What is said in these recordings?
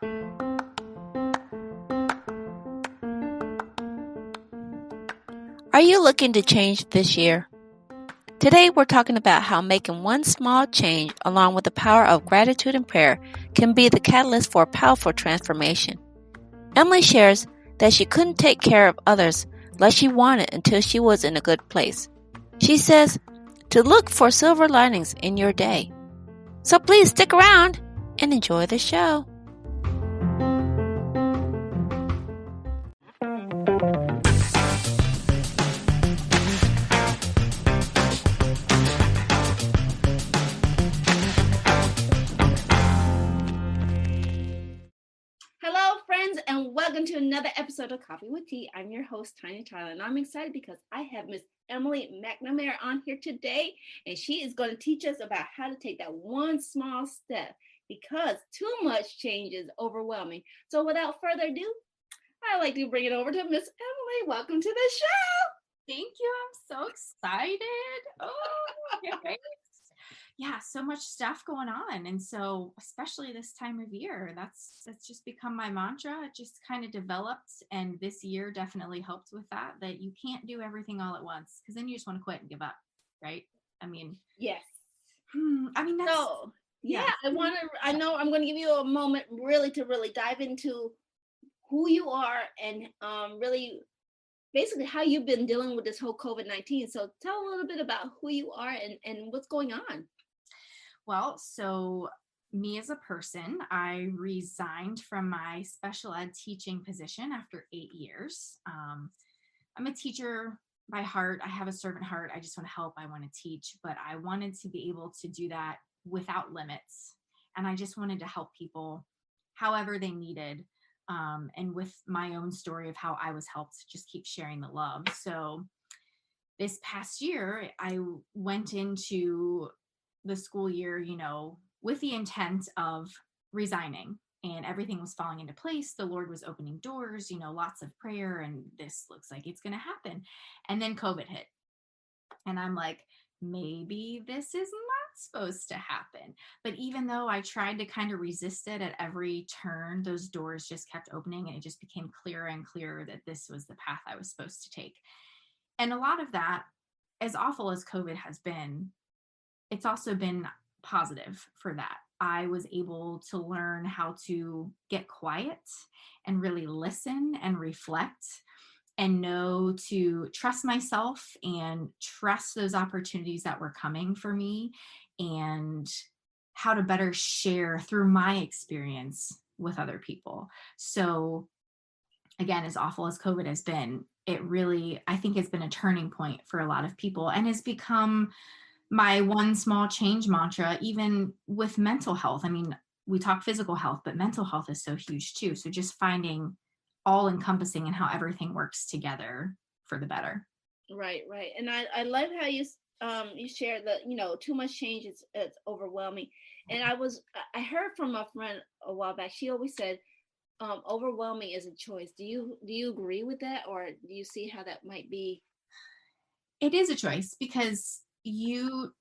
Are you looking to change this year? Today we're talking about how making one small change along with the power of gratitude and prayer can be the catalyst for a powerful transformation. Emily shares that she couldn't take care of others like she wanted until she was in a good place. She says to look for silver linings in your day. So please stick around and enjoy the show. Hello, friends, and welcome to another episode of Coffee with Tea. I'm your host, Tonia, and I'm excited because I have Miss Emily McNamara on here today, and she is going to teach us about how to take that one small step because too much change is overwhelming. So without further ado, I'd like to bring it over to Miss Emily. Welcome to the show. Thank you. I'm so excited. Oh, okay. Yeah, so much stuff going on. And so especially this time of year, that's just become my mantra. It just kind of developed. And this year definitely helped with that you can't do everything all at once because then you just want to quit and give up. Right. I mean, yes. That's so yeah. I know I'm going to give you a moment to really dive into who you are and really basically how you've been dealing with this whole COVID-19. So tell a little bit about who you are and what's going on. Well, so me as a person, I resigned from my special ed teaching position after 8 years. I'm a teacher by heart. I have a servant heart. I just want to help. I want to teach, but I wanted to be able to do that without limits. And I just wanted to help people however they needed. And with my own story of how I was helped, just keep sharing the love. So this past year, I went into the school year, with the intent of resigning, and everything was falling into place. The Lord was opening doors, lots of prayer, and this looks like it's going to happen. And then COVID hit. And I'm like, maybe this is not supposed to happen. But even though I tried to kind of resist it at every turn, those doors just kept opening, and it just became clearer and clearer that this was the path I was supposed to take. And a lot of that, as awful as COVID has been, it's also been positive for that. I was able to learn how to get quiet and really listen and reflect and know to trust myself and trust those opportunities that were coming for me and how to better share through my experience with other people. So again, as awful as COVID has been, it really, I think it's been a turning point for a lot of people and has become my one small change mantra, even with mental health. I mean, we talk physical health, but mental health is so huge too. So just finding all encompassing and how everything works together for the better. Right. And I love how you shared that, too much change is overwhelming. And I heard from a friend a while back, she always said, overwhelming is a choice. Do you agree with that, or do you see how that might be? It is a choice because you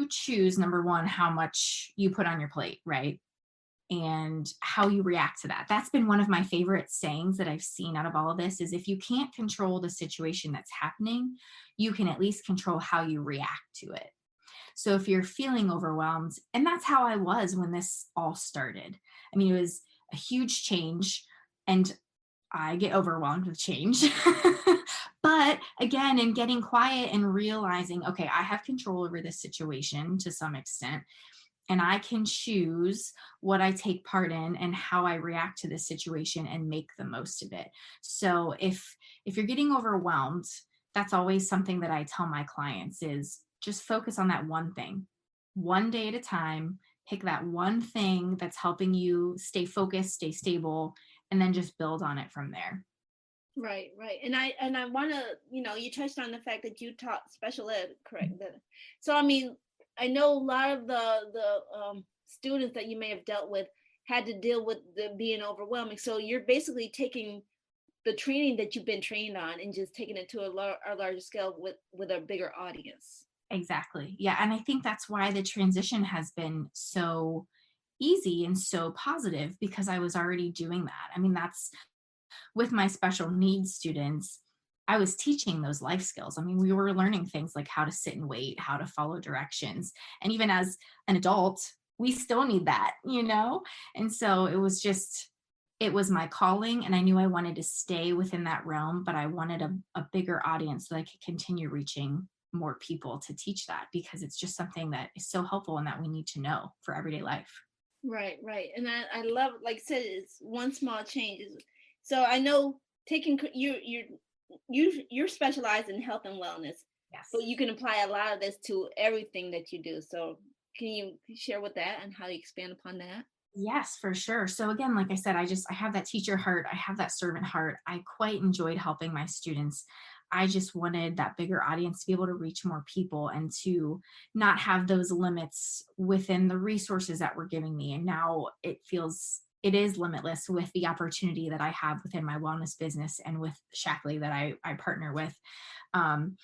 choose, number one, how much you put on your plate, right? And how you react to that. That's been one of my favorite sayings that I've seen out of all of this is if you can't control the situation that's happening, you can at least control how you react to it. So if you're feeling overwhelmed, and that's how I was when this all started. I mean, it was a huge change and I get overwhelmed with change. But again, in getting quiet and realizing, okay, I have control over this situation to some extent, and I can choose what I take part in and how I react to this situation and make the most of it. So if you're getting overwhelmed, that's always something that I tell my clients is just focus on that one thing, one day at a time. Pick that one thing that's helping you stay focused, stay stable, and then just build on it from there. Right. And I want to, you touched on the fact that you taught special ed, correct? So, I mean, I know a lot of the students that you may have dealt with had to deal with being overwhelming. So you're basically taking the training that you've been trained on and just taking it to a larger scale with a bigger audience. Exactly. Yeah. And I think that's why the transition has been so easy and so positive because I was already doing that. I mean, that's with my special needs students, I was teaching those life skills. I mean, we were learning things like how to sit and wait, how to follow directions. And even as an adult, we still need that, you know? And so it was my calling, and I knew I wanted to stay within that realm, but I wanted a bigger audience so I could continue reaching more people to teach that, because it's just something that is so helpful and that we need to know for everyday life. Right, right. And I love, like I said, it's one small change. So I know taking you're specialized in health and wellness. Yes. But you can apply a lot of this to everything that you do. So can you share with that and how you expand upon that? Yes, for sure. So again, like I said, I have that teacher heart. I have that servant heart. I quite enjoyed helping my students. I just wanted that bigger audience to be able to reach more people and to not have those limits within the resources that were giving me. And now it is limitless with the opportunity that I have within my wellness business and with Shackley that I partner with. Um,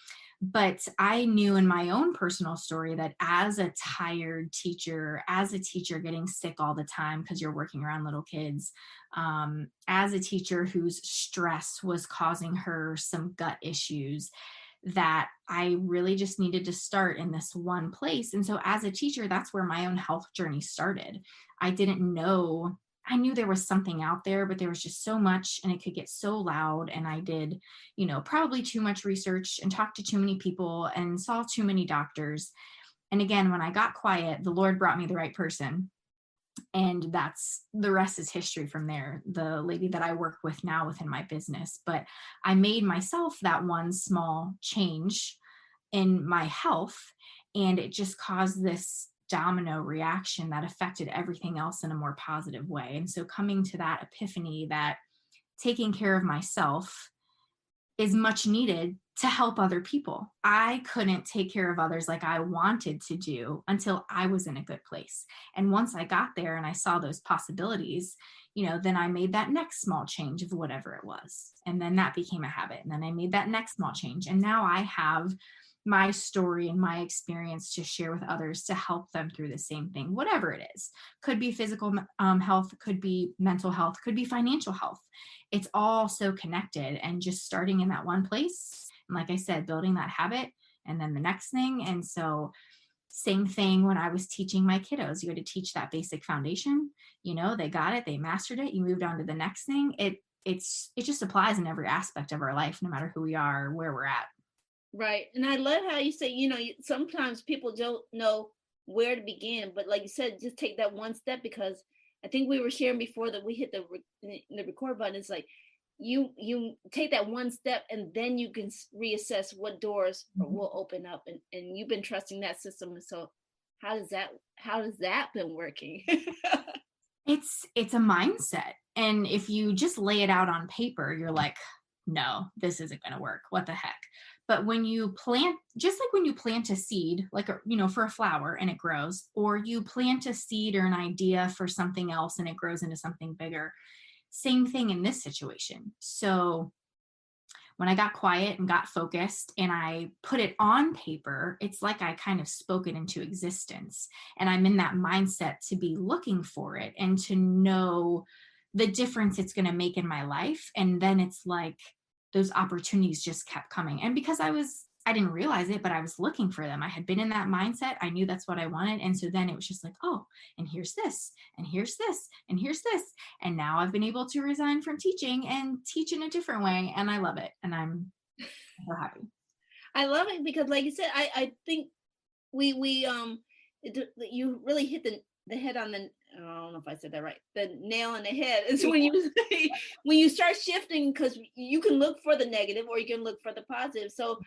but I knew in my own personal story that as a tired teacher, as a teacher getting sick all the time because you're working around little kids, as a teacher whose stress was causing her some gut issues, that I really just needed to start in this one place. And so as a teacher, that's where my own health journey started. I knew there was something out there, but there was just so much and it could get so loud. And I did, probably too much research and talked to too many people and saw too many doctors. And again, when I got quiet, the Lord brought me the right person. And that's the rest is history from there. The lady that I work with now within my business, but I made myself that one small change in my health, and it just caused this domino reaction that affected everything else in a more positive way. And so coming to that epiphany that taking care of myself is much needed to help other people. I couldn't take care of others like I wanted to do until I was in a good place. And once I got there and I saw those possibilities, then I made that next small change of whatever it was. And then that became a habit. And then I made that next small change. And now I have my story and my experience to share with others to help them through the same thing, whatever it is. Could be physical health, could be mental health, could be financial health. It's all so connected, and just starting in that one place. And like I said, building that habit and then the next thing. And so same thing when I was teaching my kiddos, you had to teach that basic foundation, they got it, they mastered it, you moved on to the next thing. It just applies in every aspect of our life, no matter who we are, where we're at. Right. And I love how you say, sometimes people don't know where to begin, but like you said, just take that one step, because I think we were sharing before that we hit the record button. It's like you take that one step and then you can reassess what doors will open up, and you've been trusting that system. And so how does that been working? It's a mindset. And if you just lay it out on paper, you're like, no, this isn't going to work. What the heck? But when you plant, just like when you plant a seed, like, for a flower and it grows, or you plant a seed or an idea for something else and it grows into something bigger, same thing in this situation. So when I got quiet and got focused and I put it on paper, it's like I kind of spoke it into existence. And I'm in that mindset to be looking for it and to know the difference it's going to make in my life. And then it's like those opportunities just kept coming. And because I didn't realize it, but I was looking for them. I had been in that mindset. I knew that's what I wanted. And so then it was just like, oh, and here's this, and here's this, and here's this. And now I've been able to resign from teaching and teach in a different way. And I love it. And I'm so happy. I love it because, like you said, I think you really hit the head on the, I don't know if I said that right, the nail on the head. It's when you start shifting, because you can look for the negative or you can look for the positive. So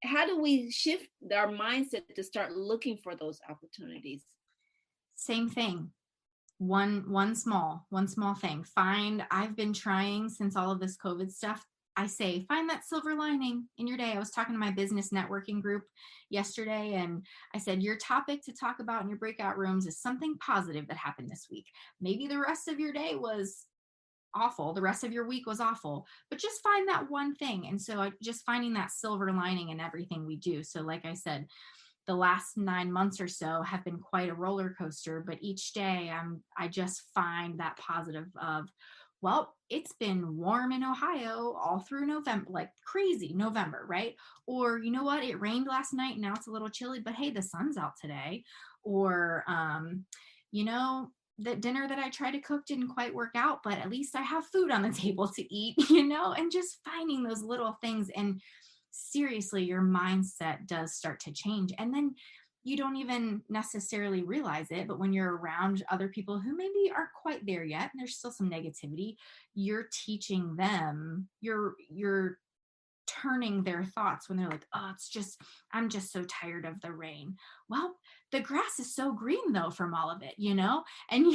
how do we shift our mindset to start looking for those opportunities? Same thing. One small thing. I've been trying since all of this COVID stuff. I say, find that silver lining in your day. I was talking to my business networking group yesterday, and I said, your topic to talk about in your breakout rooms is something positive that happened this week. Maybe the rest of your day was awful. The rest of your week was awful, but just find that one thing. And so just finding that silver lining in everything we do. So like I said, the last 9 months or so have been quite a roller coaster, but each day I just find that positive of, well, it's been warm in Ohio all through November, like crazy November, right? Or you know what? It rained last night and now it's a little chilly, but hey, the sun's out today. Or, you know, that dinner that I tried to cook didn't quite work out, but at least I have food on the table to eat, you know, and just finding those little things. And seriously, your mindset does start to change. And then you don't even necessarily realize it, but when you're around other people who maybe aren't quite there yet, and there's still some negativity, you're teaching them, you're turning their thoughts when they're like, oh, I'm just so tired of the rain. Well, the grass is so green though from all of it, you know? And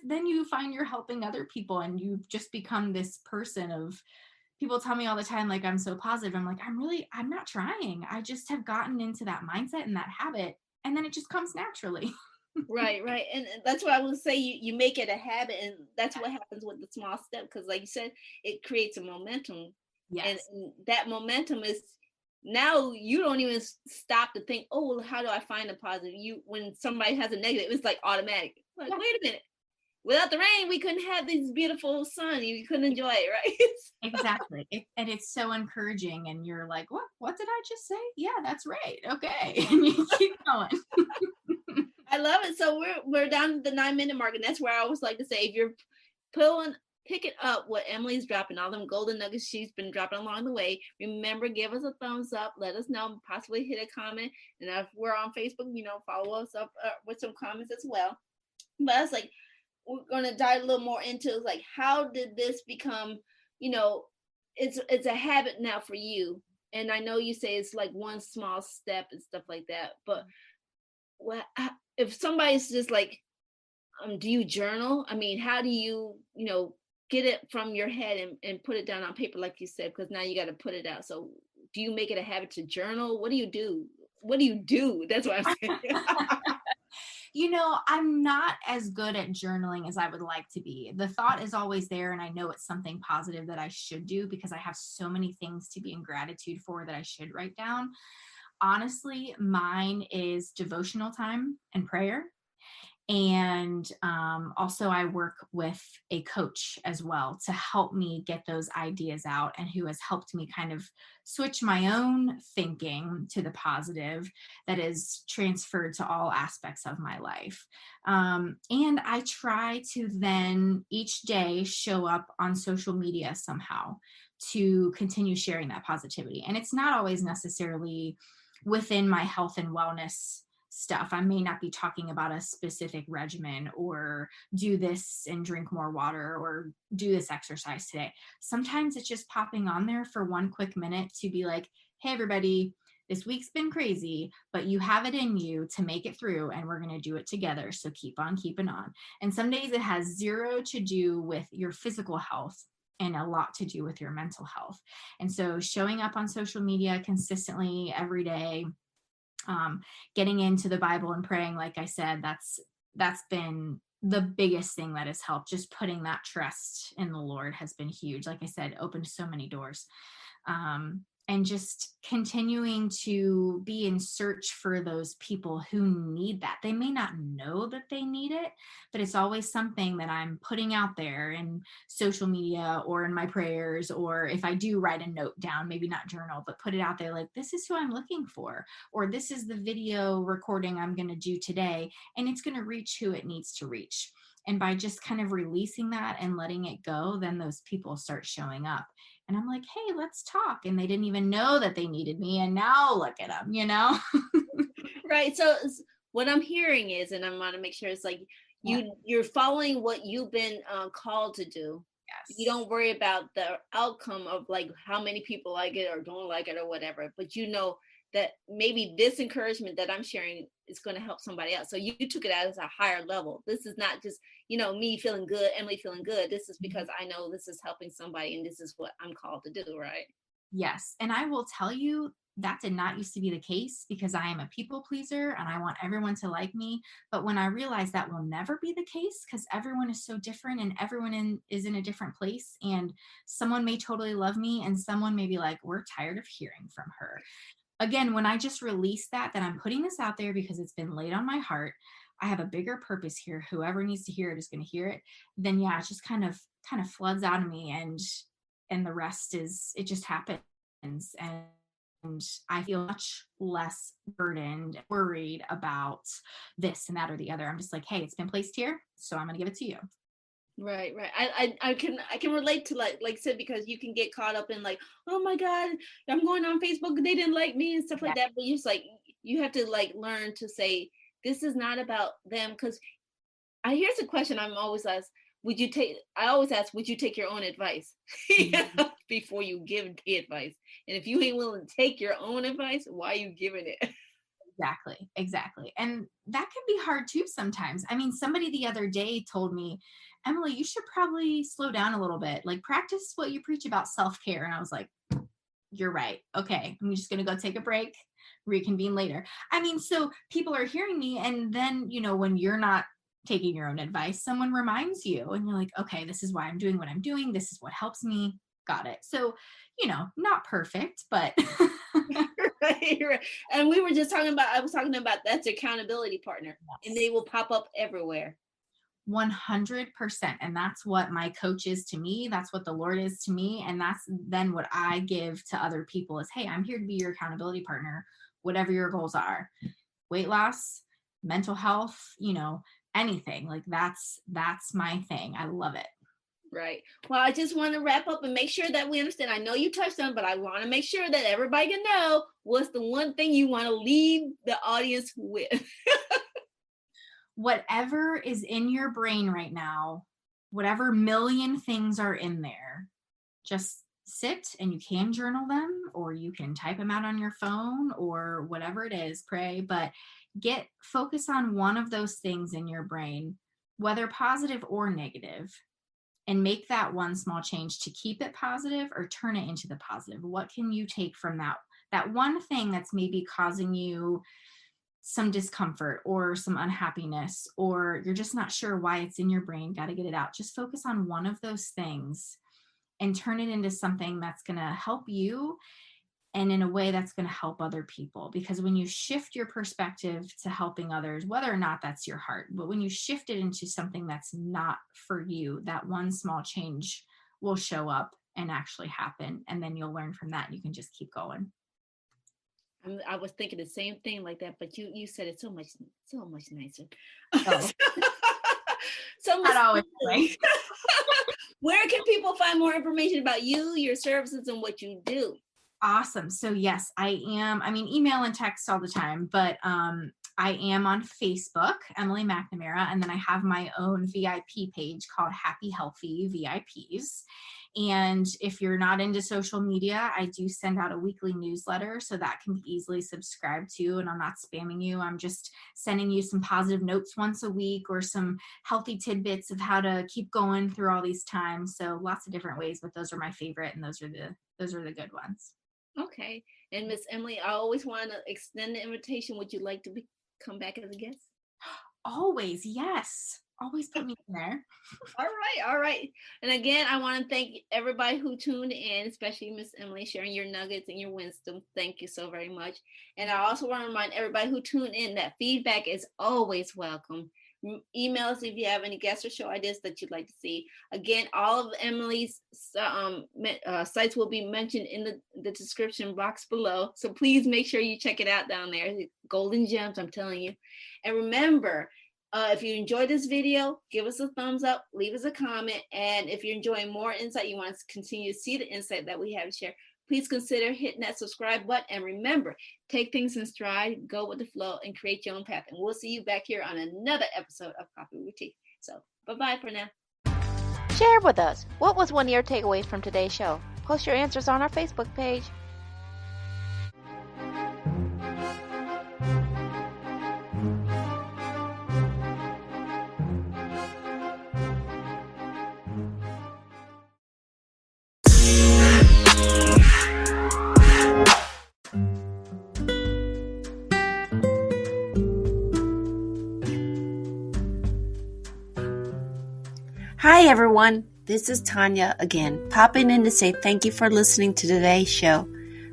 then you find you're helping other people, and you just become this person of, people tell me all the time, like, I'm so positive. I'm like, I'm not trying. I just have gotten into that mindset and that habit. And then it just comes naturally. Right. And that's why I would say you make it a habit, and that's what happens with the small step. Because like you said, it creates a momentum. Yes. And that momentum is, now you don't even stop to think, oh, well, how do I find a positive? When somebody has a negative, it's like automatic. Like, Yeah. wait a minute. Without the rain, we couldn't have this beautiful sun. You couldn't enjoy it, right? Exactly. And it's so encouraging. And you're like, what did I just say? Yeah, that's right. Okay. And you keep going. I love it. So we're down to the 9-minute mark, and that's where I always like to say, if you're picking up what Emily's dropping, all them golden nuggets she's been dropping along the way, remember, give us a thumbs up, let us know, possibly hit a comment, and if we're on Facebook, follow us up with some comments as well. But it's like, we're gonna dive a little more into, like, how did this become, it's a habit now for you. And I know you say it's like one small step and stuff like that, but if somebody's just like, do you journal? I mean, how do you, get it from your head and put it down on paper, like you said, because now you got to put it out. So do you make it a habit to journal? What do you do? That's what I'm saying. I'm not as good at journaling as I would like to be. The thought is always there, and I know it's something positive that I should do because I have so many things to be in gratitude for that I should write down. Honestly, mine is devotional time and prayer. And also I work with a coach as well to help me get those ideas out, and who has helped me kind of switch my own thinking to the positive that is transferred to all aspects of my life. And I try to then each day show up on social media somehow to continue sharing that positivity. And it's not always necessarily within my health and wellness stuff. I may not be talking about a specific regimen, or do this and drink more water, or do this exercise today. Sometimes it's just popping on there for one quick minute to be like, hey, everybody, this week's been crazy, but you have it in you to make it through, and we're going to do it together. So keep on keeping on. And some days it has zero to do with your physical health and a lot to do with your mental health. And so showing up on social media consistently every day, getting into the Bible and praying, like I said, that's been the biggest thing that has helped. Just putting that trust in the Lord has been huge. Like I said, opened so many doors. And just continuing to be in search for those people who need that. They may not know that they need it, but it's always something that I'm putting out there in social media or in my prayers, or if I do write a note down, maybe not journal, but put it out there, like, this is who I'm looking for, or this is the video recording I'm going to do today, and it's going to reach who it needs to reach. And by just kind of releasing that and letting it go, then those people start showing up. And I'm like, hey, let's talk. And they didn't even know that they needed me. And now look at them, Right. So what I'm hearing is, and I want to make sure it's like, you're following what you've been called to do. Yes. You don't worry about the outcome of like how many people like it or don't like it or whatever, but that maybe this encouragement that I'm sharing is going to help somebody else. So you took it as a higher level. This is not just, me feeling good, Emily feeling good. This is because I know this is helping somebody, and this is what I'm called to do, right? Yes. And I will tell you, that did not used to be the case, because I am a people pleaser and I want everyone to like me. But when I realized that will never be the case, because everyone is so different and everyone is in a different place, and someone may totally love me and someone may be like, we're tired of hearing from her. again, when I just release that I'm putting this out there because it's been laid on my heart, I have a bigger purpose here. Whoever needs to hear it is going to hear it. Then yeah, it just kind of floods out of me, and the rest is, it just happens. And I feel much less burdened, worried about this and that or the other. I'm just like, hey, it's been placed here, so I'm going to give it to you. Right. I can relate to like I said, because you can get caught up in like, oh my God, I'm going on Facebook, they didn't like me and stuff like that. But you're just like, you have to like learn to say, this is not about them. Because here's a question I'm always asked: would you take your own advice before you give the advice? And if you ain't willing to take your own advice, why are you giving it? Exactly. And that can be hard too sometimes. I mean, somebody the other day told me, Emily, you should probably slow down a little bit. Like, practice what you preach about self-care. And I was like, you're right. Okay, I'm just going to go take a break, reconvene later. I mean, so people are hearing me, and then, when you're not taking your own advice, someone reminds you, and you're like, okay, this is why I'm doing what I'm doing. This is what helps me. Got it. So, not perfect, but right. And I was talking about that's accountability partner. Yes. And they will pop up everywhere. 100%. And that's what my coach is to me. That's what the Lord is to me. And that's then what I give to other people is, hey, I'm here to be your accountability partner, whatever your goals are. Weight loss, mental health, anything. Like that's my thing. I love it. Right. Well, I just want to wrap up and make sure that we understand. I know you touched on, but I want to make sure that everybody can know what's the one thing you want to leave the audience with. Whatever is in your brain right now, whatever million things are in there, just sit, and you can journal them, or you can type them out on your phone, or whatever it is, pray, but focus on one of those things in your brain, whether positive or negative, and make that one small change to keep it positive or turn it into the positive. What can you take from that one thing that's maybe causing you some discomfort or some unhappiness, or you're just not sure why it's in your brain, got to get it out. Just focus on one of those things and turn it into something that's going to help you, and in a way that's going to help other people. Because when you shift your perspective to helping others, whether or not that's your heart, but when you shift it into something that's not for you, that one small change will show up and actually happen. And then you'll learn from that, and you can just keep going. I was thinking the same thing like that, but you said it so much nicer. Oh. So much. Not always. Where can people find more information about you, your services, and what you do? Awesome. So yes, email and text all the time, but I am on Facebook, Emily McNamara, and then I have my own VIP page called Happy Healthy VIPs. And if you're not into social media, I do send out a weekly newsletter, so that can be easily subscribed to, and I'm not spamming you. I'm just sending you some positive notes once a week, or some healthy tidbits of how to keep going through all these times. So lots of different ways, but those are my favorite, and those are the good ones. Okay. And Miss Emily, I always want to extend the invitation. Would you like to come back as a guest? Always, yes. Always put me in there. All right. And again, I want to thank everybody who tuned in, especially Miss Emily, sharing your nuggets and your wisdom. Thank you so very much. And I also want to remind everybody who tuned in that feedback is always welcome. Email us if you have any guest or show ideas that you'd like to see. Again, all of Emily's sites will be mentioned in the description box below. So please make sure you check it out down there. Golden gems, I'm telling you. And remember, if you enjoyed this video, give us a thumbs up, leave us a comment. And if you're enjoying more insight, you want to continue to see the insight that we have to share, please consider hitting that subscribe button. And remember, take things in stride, go with the flow, and create your own path. And we'll see you back here on another episode of Coffee with Tea. So bye-bye for now. Share with us. What was one of your takeaways from today's show? Post your answers on our Facebook page. Hi everyone, this is Tonia again, popping in to say thank you for listening to today's show.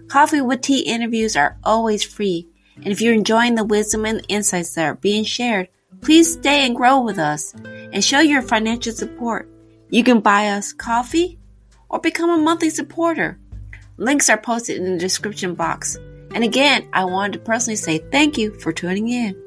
Coffee with Tea interviews are always free, and if you're enjoying the wisdom and insights that are being shared, please stay and grow with us and show your financial support. You can buy us coffee or become a monthly supporter. Links are posted in the description box. And again, I wanted to personally say thank you for tuning in.